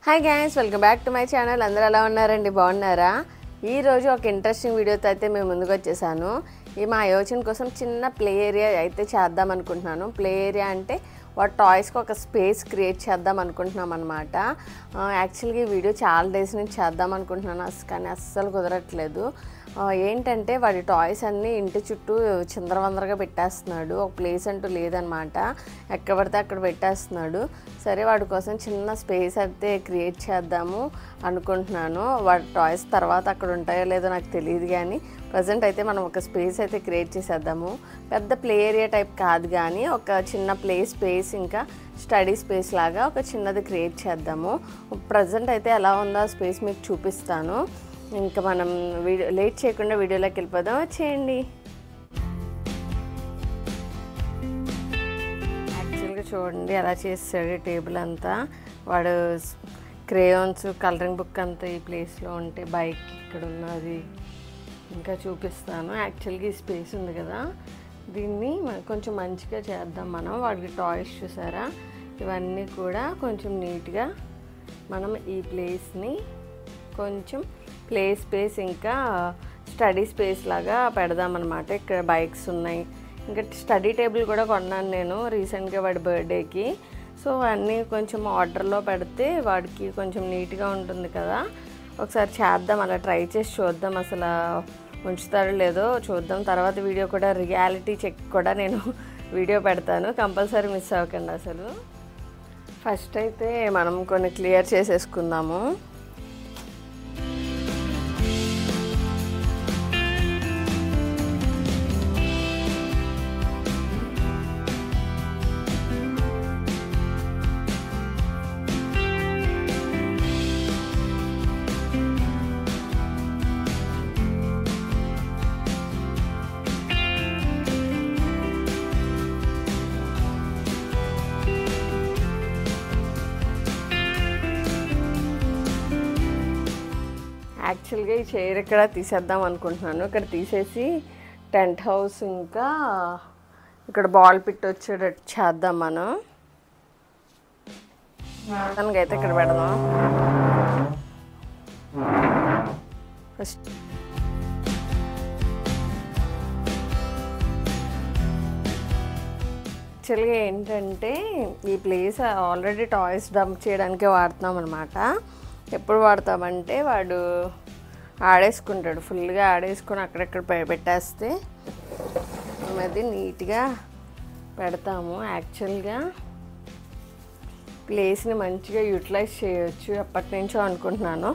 Hi guys, welcome back to my channel. అందరూ ఎలా ఉన్నారండి? బాగున్నారా? ఈరోజు ఒక ఇంట్రెస్టింగ్ వీడియోతో అయితే మేము ముందుకు వచ్చేసాను. ఈ మా యోచన కోసం చిన్న ప్లే ఏరియా అయితే చేద్దాం అనుకుంటున్నాను. ప్లే ఏరియా అంటే వాటి టాయ్స్కి ఒక స్పేస్ క్రియేట్ చేద్దాం అనుకుంటున్నాం అనమాట. యాక్చువల్గా ఈ వీడియో చాలా డేస్ నుంచి చేద్దాం అనుకుంటున్నాను, కానీ అస్సలు కుదరట్లేదు. ఏంటంటే వాడి టాయ్స్ అన్నీ ఇంటి చుట్టూ చిందరవందరగా పెట్టేస్తున్నాడు. ఒక ప్లేస్ అంటూ లేదనమాట, ఎక్కడ పడితే అక్కడ పెట్టేస్తున్నాడు. సరే, వాడి కోసం చిన్న స్పేస్ అయితే క్రియేట్ చేద్దాము అనుకుంటున్నాను. వాడి టాయ్స్ తర్వాత అక్కడ ఉంటాయో లేదో నాకు తెలియదు, కానీ ప్రజెంట్ అయితే మనం ఒక స్పేస్ అయితే క్రియేట్ చేసేద్దాము. పెద్ద ప్లే ఏరియా టైప్ కాదు, కానీ ఒక చిన్న ప్లే స్పేస్ ఇంకా స్టడీ స్పేస్ లాగా ఒక చిన్నది క్రియేట్ చేద్దాము. ప్రజెంట్ అయితే ఎలా ఉందో ఆ స్పేస్ మీకు చూపిస్తాను. ఇంకా మనం లేట్ చేయకుండా వీడియోలోకి వెళ్ళిపోదాం, వచ్చేయండి. యాక్చువల్గా చూడండి ఎలా చేస్తాడు టేబుల్ అంతా. వాడు క్రేయాన్స్, కలరింగ్ బుక్ అంతా ఈ ప్లేస్లో ఉంటే, బైక్ ఇక్కడ ఉన్నది ఇంకా చూపిస్తాను. యాక్చువల్గా ఈ స్పేస్ ఉంది కదా, దీన్ని కొంచెం మంచిగా చేద్దాం మనం. వాడికి టాయ్స్ చూసారా, ఇవన్నీ కూడా కొంచెం నీట్గా మనం ఈ ప్లేస్ని కొంచెం ప్లే స్పేస్ ఇంకా స్టడీ స్పేస్ లాగా పెడదామన్నమాట. ఇక్కడ బైక్స్ ఉన్నాయి, ఇంకా స్టడీ టేబుల్ కూడా కొన్నాను నేను రీసెంట్గా వాడి బర్త్డేకి. సో అన్నీ కొంచెం ఆర్డర్లో పెడితే వాడికి కొంచెం నీట్గా ఉంటుంది కదా. ఒకసారి చేద్దాం, అలా ట్రై చేసి చూద్దాం, అసలు ఉంచుతారో లేదో చూద్దాం. తర్వాత వీడియో కూడా రియాలిటీ చెక్ కూడా నేను వీడియో పెడతాను, కంపల్సరీ మిస్ అవ్వకండి అసలు. ఫస్ట్ అయితే మనం కొన్ని క్లియర్ చేసేసుకుందాము. యాక్చువల్గా ఈ చైర్ ఇక్కడ తీసేద్దాం అనుకుంటున్నాను. ఇక్కడ తీసేసి టెంట్ హౌస్ ఇంకా ఇక్కడ బాల్ పిట్ వచ్చేటట్టు చేద్దాం మనం. దానికైతే ఇక్కడ పెడదాం ఫస్ట్. యాక్చువల్గా ఏంటంటే ఈ ప్లేస్ ఆల్రెడీ టాయ్స్ డంప్ చేయడానికే వాడుతున్నాం అనమాట. ఎప్పుడు వాడతామంటే వాడు ఆడేసుకుంటాడు, ఫుల్గా ఆడేసుకొని అక్కడెక్కడ పెట్టేస్తే అది నీట్గా పెడతాము. యాక్చువల్గా ప్లేస్ని మంచిగా యూటిలైజ్ చేయొచ్చు, ఎప్పటి నుంచో అనుకుంటున్నాను.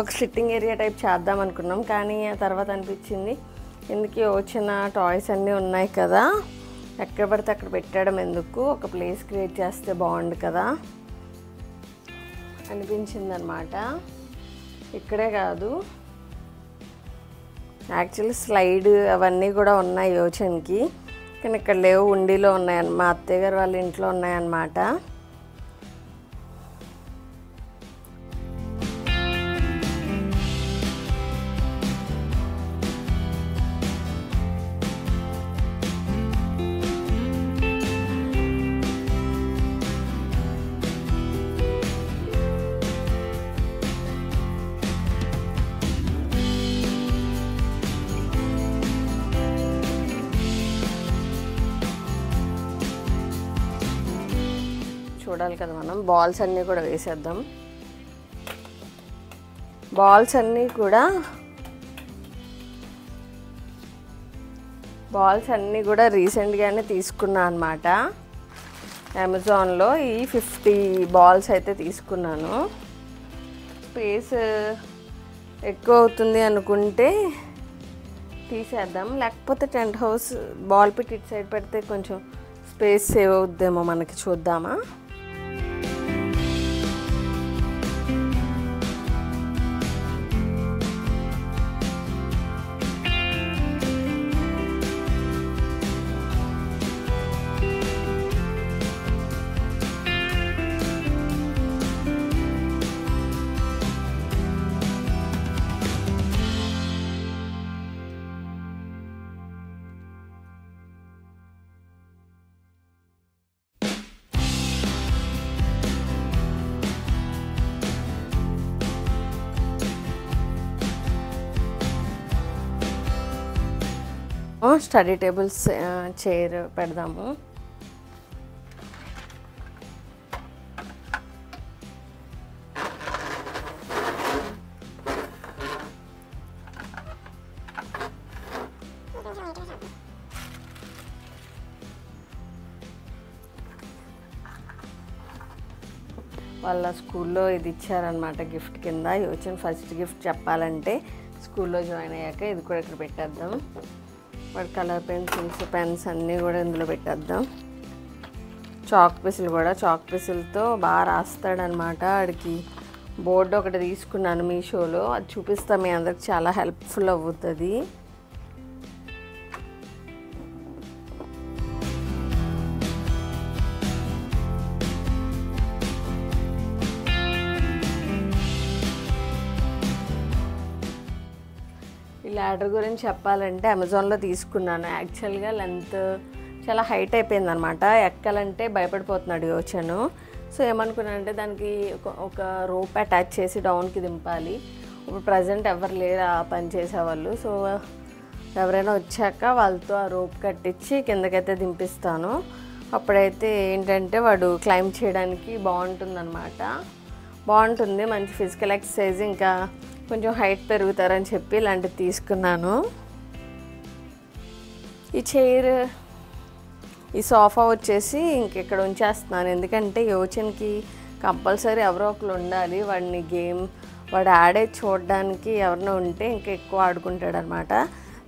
ఒక సిట్టింగ్ ఏరియా టైప్ చేద్దాం అనుకున్నాం, కానీ ఆ తర్వాత అనిపించింది ఎందుకు వచ్చిన టాయ్స్ అన్నీ ఉన్నాయి కదా, ఎక్కడ పడితే అక్కడ పెట్టడం ఎందుకు, ఒక ప్లేస్ క్రియేట్ చేస్తే బాగుండు కదా అనిపించింది అనమాట. ఇక్కడే కాదు, యాక్చువల్లీ స్లైడ్ అవన్నీ కూడా ఉన్నాయి యోచన్కి, కానీ ఇక్కడ లేవు, ఉండిలో ఉన్నాయన్న మా అత్తయ్య గారు వాళ్ళ ఇంట్లో ఉన్నాయన్నమాట. చూడాలి కదా మనం. బాల్స్ అన్నీ కూడా వేసేద్దాం. బాల్స్ అన్నీ కూడా రీసెంట్గానే తీసుకున్నాను అనమాట అమెజాన్లో. ఈ 50 బాల్స్ అయితే తీసుకున్నాను. స్పేస్ ఎక్కువ అవుతుంది అనుకుంటే తీసేద్దాం, లేకపోతే టెంట్ హౌస్ బాల్ పిట్ ఇటు సైడ్ పెడితే కొంచెం స్పేస్ సేవ్ అవుద్దేమో మనకి, చూద్దామా. స్టడీ టేబుల్స్ చైర్ పెడదాము. వాళ్ళ స్కూల్లో ఇది ఇచ్చారనమాట గిఫ్ట్ కింద. యోచన్ ఫస్ట్ గిఫ్ట్ చెప్పాలంటే స్కూల్లో జాయిన్ అయ్యాక ఇది కూడా ఇక్కడ పెట్టేద్దాం. వాడి కలర్ పెన్సిల్స్ పెన్స్ అన్నీ కూడా ఇందులో పెట్టేద్దాం. చాక్ పీసులు కూడా, చాక్ పీసులతో బాగా రాస్తాడనమాట. వాడికి బోర్డు ఒకటి తీసుకున్నాను మీషోలో, అది చూపిస్తాను మీ అందరికి, చాలా హెల్ప్ఫుల్ అవుతుంది. ఈ ల్యాడర్ గురించి చెప్పాలంటే అమెజాన్లో తీసుకున్నాను. యాక్చువల్గా లెంత్ చాలా హైట్ అయిపోయింది అనమాట. ఎక్కాలంటే భయపడిపోతున్నాడు యోచను. సో ఏమనుకున్నానంటే దానికి ఒక రోప్ అటాచ్ చేసి డౌన్కి దింపాలి. ఇప్పుడు ప్రజెంట్ ఎవరు లేరు ఆ పని చేసేవాళ్ళు. సో ఎవరైనా వచ్చాక వాళ్ళతో ఆ రోప్ కట్టించి కిందకైతే దింపిస్తాను. అప్పుడైతే ఏంటంటే వాడు క్లైంబ్ చేయడానికి బాగుంటుందన్నమాట. బాగుంటుంది, మంచి ఫిజికల్ ఎక్సర్సైజ్, ఇంకా కొంచెం హైట్ పెరుగుతారని చెప్పి ఇలాంటివి తీసుకున్నాను. ఈ చైర్, ఈ సోఫా వచ్చేసి ఇంకెక్కడ ఉంచేస్తున్నాను. ఎందుకంటే యోచన్కి కంపల్సరీ ఎవరో ఒకరు ఉండాలి. వాడు ఆడే చూడడానికి ఎవరైనా ఉంటే ఇంకా ఎక్కువ ఆడుకుంటాడు అనమాట.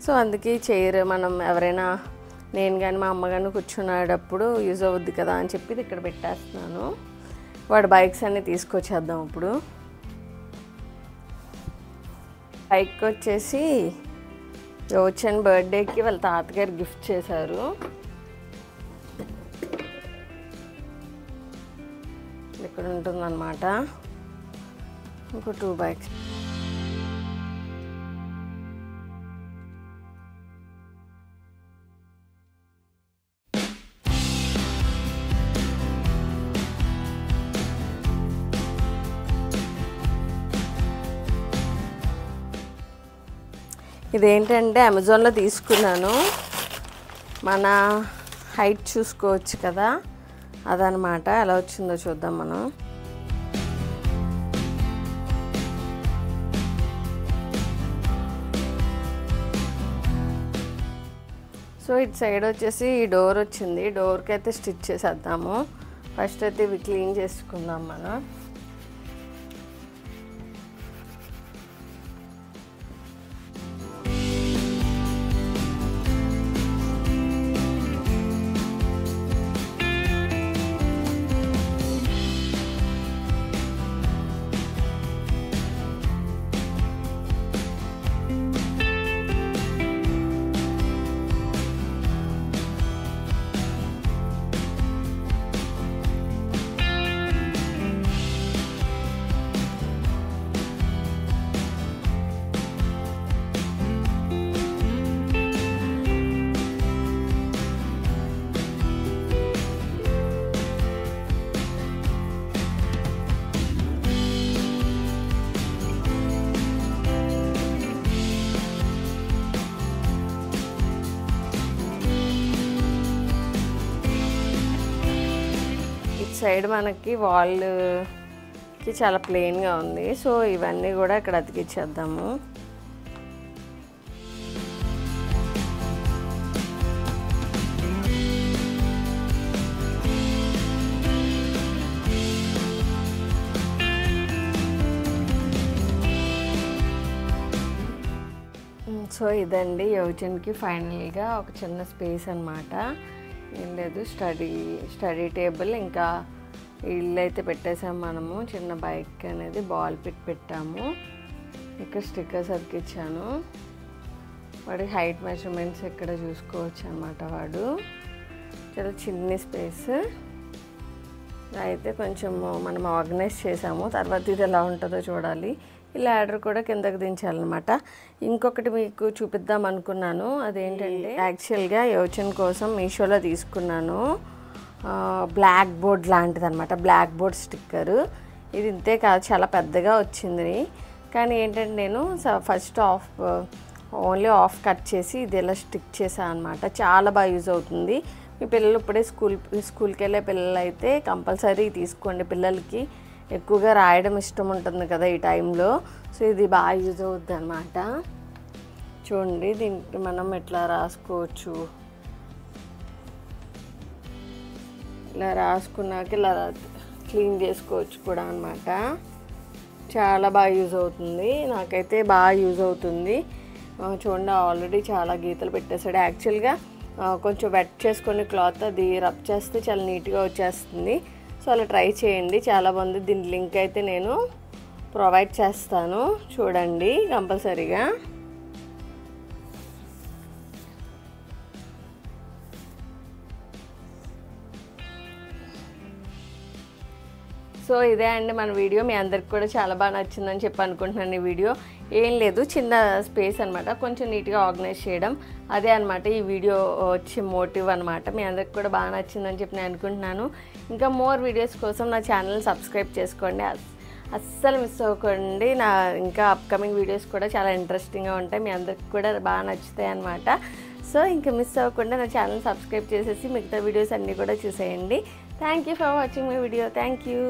సో అందుకే చైర్ మనం ఎవరైనా, నేను కానీ మా అమ్మ కానీ కూర్చునేటప్పుడు యూజ్ అవుద్ది కదా అని చెప్పి ఇది ఇక్కడ పెట్టేస్తున్నాను. వాడు బైక్స్ అన్నీ తీసుకొచ్చేద్దాం. ఇప్పుడు బైక్ వచ్చేసి యోచన్ బర్త్డేకి వాళ్ళ తాతగారు గిఫ్ట్ చేశారు. ఇక్కడ ఉంటుందన్నమాట. ఇంకో 2 బైక్స్. ఇదేంటంటే అమెజాన్లో తీసుకున్నాను. మన హైట్ చూసుకోవచ్చు కదా, అదనమాట. ఎలా వచ్చిందో చూద్దాం మనం. సో ఇటు సైడ్ వచ్చేసి ఈ డోర్ వచ్చింది. డోర్కి అయితే స్టిచ్ చేసేద్దాము. ఫస్ట్ అయితే ఇవి క్లీన్ చేసుకుందాం మనం. సైడ్ మనకి వాల్కి చాలా ప్లెయిన్గా ఉంది. సో ఇవన్నీ కూడా ఇక్కడ అతికిచ్చేద్దాము. సో ఇదండి యోచన్కి ఫైనల్గా ఒక చిన్న స్పేస్ అన్నమాట. ఏం లేదు, స్టడీ టేబుల్, ఇంకా ఇల్లు అయితే పెట్టేసాము మనము. చిన్న బైక్ అనేది బాల్ పిట్ పెట్టాము. ఇక్కడ స్టిక్కర్స్ అతికిచ్చాను. వాడి హైట్ మెజర్మెంట్స్ ఇక్కడ చూసుకోవచ్చు అనమాట. వాడు చాలా చిన్న స్పేస్ అయితే కొంచెం మనం ఆర్గనైజ్ చేసాము. తర్వాత ఇది ఎలా ఉంటుందో చూడాలి. ఈ ల్యాడర్ కూడా కిందకి దించాలన్నమాట. ఇంకొకటి మీకు చూపిద్దాం అనుకున్నాను. అదేంటంటే యాక్చువల్గా యోచన్ కోసం మీషోలో తీసుకున్నాను. బ్లాక్ బోర్డ్ లాంటిది అనమాట. Black board sticker. ఇది ఇంతే కాదు, చాలా పెద్దగా వచ్చింది. కానీ ఏంటంటే నేను ఫస్ట్ ఓన్లీ హాఫ్ కట్ చేసి ఇది ఇలా స్టిక్ చేశాను అనమాట. చాలా బాగా యూజ్ అవుతుంది. మీ పిల్లలు ఇప్పుడే స్కూల్కి వెళ్ళే పిల్లలు అయితే కంపల్సరీ తీసుకోండి. పిల్లలకి ఎక్కువగా రాయడం ఇష్టం ఉంటుంది కదా ఈ టైంలో. సో ఇది బాగా యూజ్ అవుద్ది అనమాట. చూడండి, దీనికి మనం ఎట్లా రాసుకోవచ్చు. ఇలా రాసుకున్నాక ఇలా క్లీన్ చేసుకోవచ్చు కూడా అనమాట. చాలా బాగా యూజ్ అవుతుంది. నాకైతే బాగా యూజ్ అవుతుంది. చూడండి, ఆల్రెడీ చాలా గీతలు పెట్టేశాడు. యాక్చువల్గా కొంచెం వెట్ చేసుకొని క్లాత్ అది రబ్ చేస్తే చాలా నీట్గా వచ్చేస్తుంది. సో అలా ట్రై చేయండి, చాలా బాగుంది. దీని లింక్ అయితే నేను ప్రొవైడ్ చేస్తాను, చూడండి కంపల్సరీగా. సో ఇదే అండి మన వీడియో. మీ అందరికి కూడా చాలా బాగా నచ్చిందని చెప్పి అనుకుంటున్నాను. ఈ వీడియో ఏం లేదు, చిన్న స్పేస్ అనమాట, కొంచెం నీట్గా ఆర్గనైజ్ చేయడం, అదే అనమాట ఈ వీడియో వచ్చే మోటివ్ అనమాట. మీ అందరికి కూడా బాగా నచ్చిందని చెప్పి నేను అనుకుంటున్నాను. ఇంకా మోర్ వీడియోస్ కోసం నా ఛానల్ని సబ్స్క్రైబ్ చేసుకోండి, అస్సలు మిస్ అవ్వకండి. నా ఇంకా అప్కమింగ్ వీడియోస్ కూడా చాలా ఇంట్రెస్టింగ్గా ఉంటాయి, మీ అందరికి కూడా బాగా నచ్చుతాయి అనమాట. సో ఇంకా మిస్ అవ్వకుండా నా ఛానల్ సబ్స్క్రైబ్ చేసేసి మిగతా వీడియోస్ అన్నీ కూడా చూసేయండి. Thank you for watching my video. Thank you.